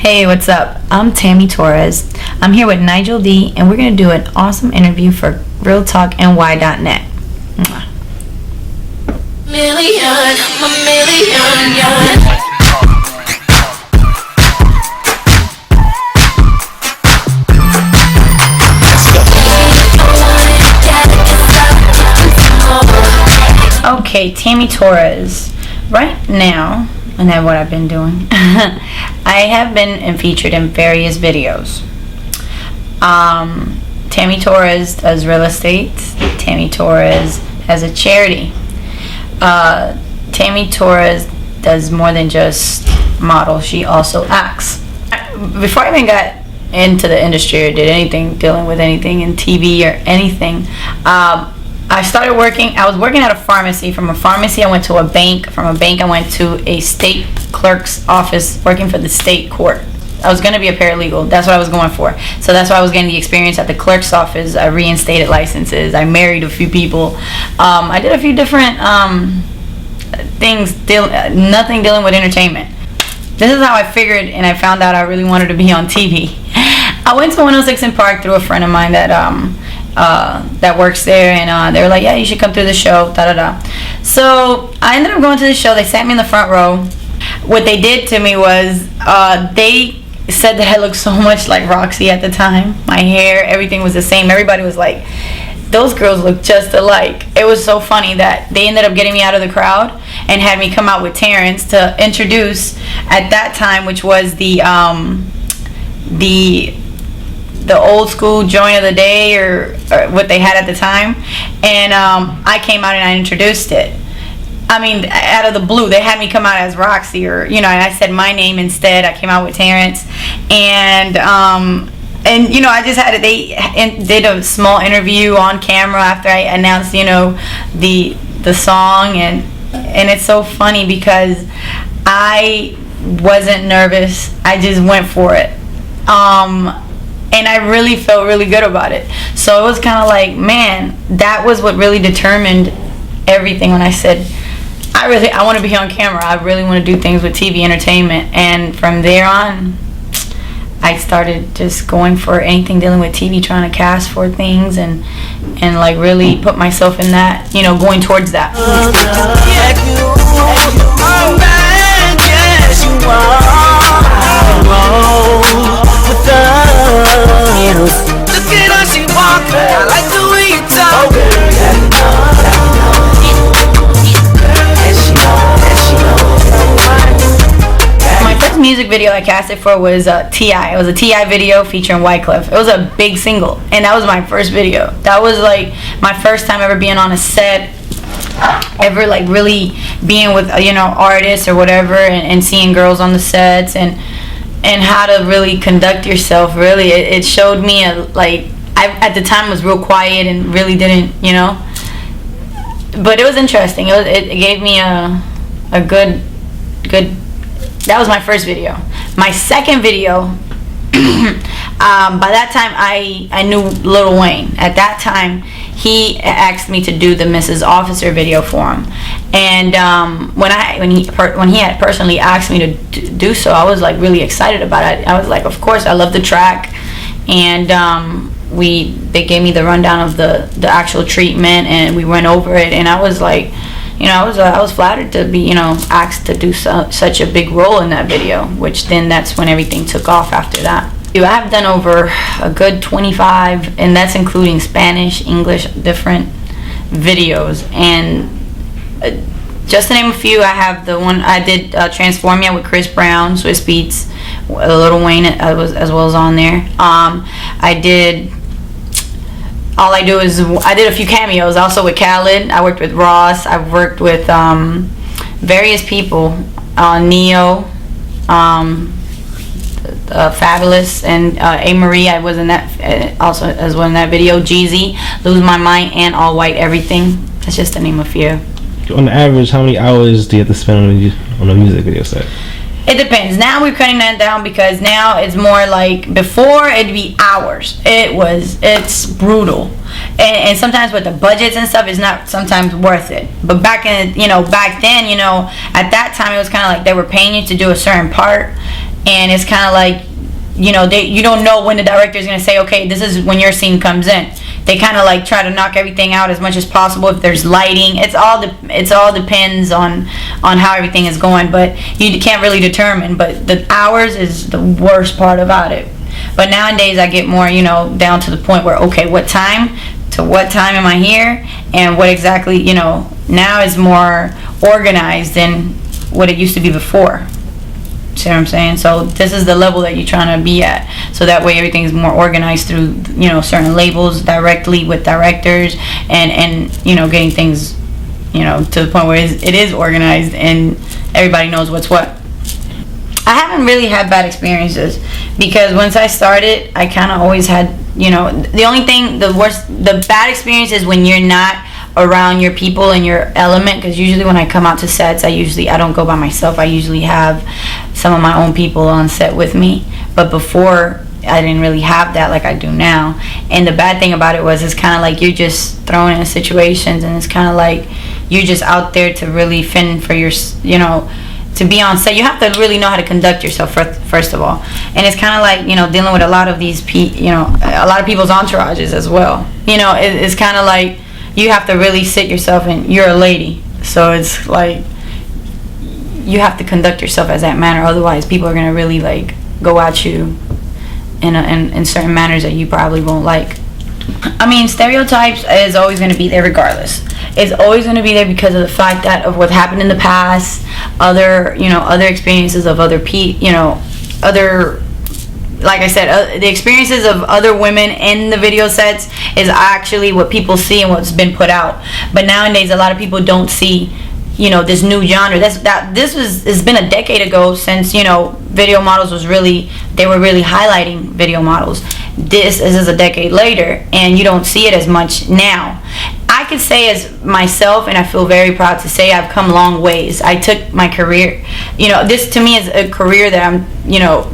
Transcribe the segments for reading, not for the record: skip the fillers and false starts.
Hey, what's up? I'm Tammy Torres. I'm here with Nigel D, and we're going to do an awesome interview for Real Talk NY.net. Okay, Tammy Torres. Right now, and then what I've been doing, I have been featured in various videos. Tammy Torres does real estate. Tammy Torres has a charity. Tammy Torres does more than just model. She also acts. Before I even got into the industry or did anything dealing with anything in TV or anything, I started working. I was working at a pharmacy. From a pharmacy, I went to a bank. From a bank, I went to a state clerk's office working for the state court. I was going to be a paralegal. That's what I was going for. So that's why I was getting the experience at the clerk's office. I reinstated licenses. I married a few people. I did a few different things, nothing dealing with entertainment. This is how I figured and I found out I really wanted to be on TV. I went to 106 in Park through a friend of mine that works there, and they were like, yeah, you should come through the show, So I ended up going to the show. They sat me in the front row. What they did to me was they said that I looked so much like Roxy at the time. My hair, everything was the same. Everybody was like, those girls look just alike. It was so funny that they ended up getting me out of the crowd and had me come out with Terrence to introduce at that time, which was the old school joint of the day or what they had at the time, and I came out and I introduced it. I mean, out of the blue, they had me come out as Roxy, or and I said my name instead. I came out with Terrence, and I just had they did a small interview on camera after I announced the song, and it's so funny because I wasn't nervous. I just went for it. And I really felt really good about it. So it was kind of like, man, that was what really determined everything when I said, I want to be on camera. I really want to do things with TV entertainment. And from there on, I started just going for anything dealing with TV, trying to cast for things and like really put myself in that, going towards that. Look at how she walking. I like the way you talk. My first music video I casted for was T.I. It was a T.I. video featuring Wyclef. It was a big single, and that was my first video. That was like my first time ever being on a set, ever like really being with artists or whatever, and seeing girls on the sets and how to really conduct yourself. Really, it showed me I at the time was real quiet and really didn't, but it was interesting. It gave me a good. That was my first video. My second video, by that time I knew Lil Wayne. At that time, he asked me to do the Mrs. Officer video for him, and when he had personally asked me to do so, I was like really excited about it. I was like, of course, I love the track, and they gave me the rundown of the actual treatment, and we went over it, and I was like, I was flattered to be asked to do such a big role in that video, which then that's when everything took off after that. I have done over a good 25, and that's including Spanish, English, different videos. And just to name a few, I have the one I did, Transformia with Chris Brown, Swiss Beats, Lil Wayne as well as on there. I did a few cameos also with Khaled. I worked with Ross. I've worked with various people, Neo, Fabulous, and A. Marie. I was in that also as well in that video. Jeezy, Lose My Mind, and All White Everything. That's just to name a few. On average, how many hours do you have to spend on a music video set? It depends. Now we're cutting that down because now it's more like, before it'd be hours. It's brutal. And sometimes with the budgets and stuff, it's not sometimes worth it. But back then, at that time, it was kind of like they were paying you to do a certain part. and it's kind of like, you don't know when the director is going to say, okay, this is when your scene comes in. They kind of like try to knock everything out as much as possible. If there's lighting, it's all depends on how everything is going, but you can't really determine. But the hours is the worst part about it. But nowadays I get more, down to the point where, okay, what time to what time am I here, and what exactly, now is more organized than what it used to be before. See what I'm saying? So this is the level that you're trying to be at, so that way everything's more organized through certain labels, directly with directors, and getting things to the point where it is organized and everybody knows what's what. I haven't really had bad experiences, because once I started, I kind of always had, the only thing, the bad experience is when you're not around your people and your element, because usually when I come out to sets, I don't go by myself. I usually have some of my own people on set with me, but before I didn't really have that like I do now. And the bad thing about it was, it's kind of like you're just thrown in situations, and it's kind of like you're just out there to really fend for your, to be on set. You have to really know how to conduct yourself first of all, and it's kind of like dealing with a lot of these a lot of people's entourages as well. It's kind of like you have to really sit yourself, and you're a lady, so it's like you have to conduct yourself as that manner. Otherwise, people are gonna really like go at you in certain manners that you probably won't like. I mean, Stereotypes is always going to be there regardless. It's always going to be there because of the fact that of what happened in the past, other experiences of other like I said, the experiences of other women in the video sets is actually what people see and what's been put out. But nowadays, a lot of people don't see, this new genre. It's been a decade ago since, video models they were really highlighting video models. This is a decade later, and you don't see it as much now. I could say as myself, and I feel very proud to say, I've come long ways. I took my career, this to me is a career that I'm,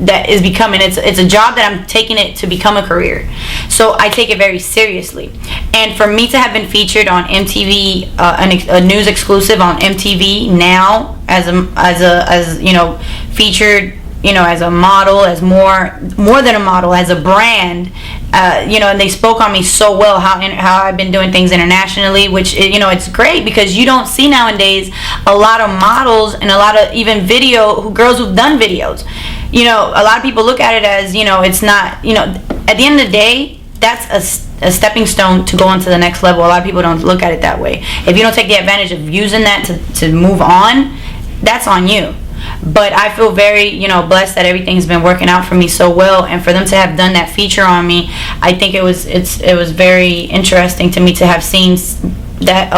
that is becoming, it's a job that I'm taking it to become a career. So I take it very seriously. And for me to have been featured on MTV, a news exclusive on MTV now, as featured, as a model, as more than a model, as a brand, and they spoke on me so well, how I've been doing things internationally, which, it's great, because you don't see nowadays a lot of models and a lot of even girls who've done videos. A lot of people look at it as, it's not, at the end of the day, that's a stepping stone to go on to the next level. A lot of people don't look at it that way. If you don't take the advantage of using that to move on, that's on you. But I feel very, blessed that everything's been working out for me so well, and for them to have done that feature on me, I think it was very interesting to me to have seen that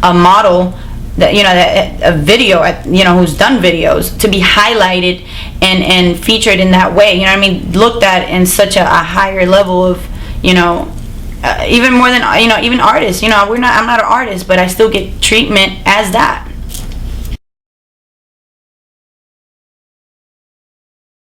a model that that a video who's done videos to be highlighted and featured in that way. Looked at in such a higher level of even more than even artists. I'm not an artist, but I still get treatment as that.